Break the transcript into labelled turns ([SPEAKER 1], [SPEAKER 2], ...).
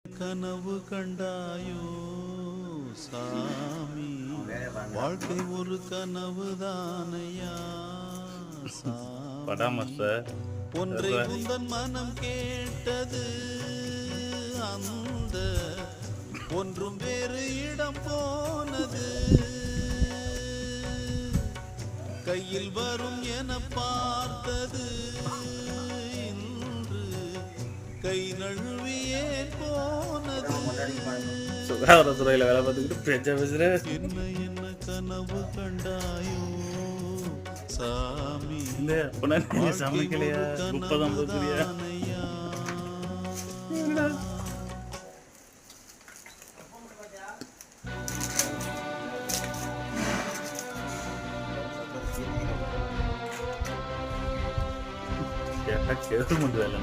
[SPEAKER 1] கனவு கண்டாயோ சாமி, வாழ்க்கை ஒரு கனவு தானையா சாமி, ஒன்றை உந்தன் மனம் கேட்டது, அந்த ஒன்றும் வேறு இடம் போனது, கையில் வரும் என பார்த்தது, இன்று கை நழுவியே போனது.
[SPEAKER 2] சுகாதாரத்துறையில வேலை பார்த்துக்கிட்டு பேசுற
[SPEAKER 1] என்ன என்ன கனவு கண்டாயோ சாமி,
[SPEAKER 2] இல்ல அப்பனா நீங்க சமைக்கலையா 30-50 கேட்டா கேட்க முடியல.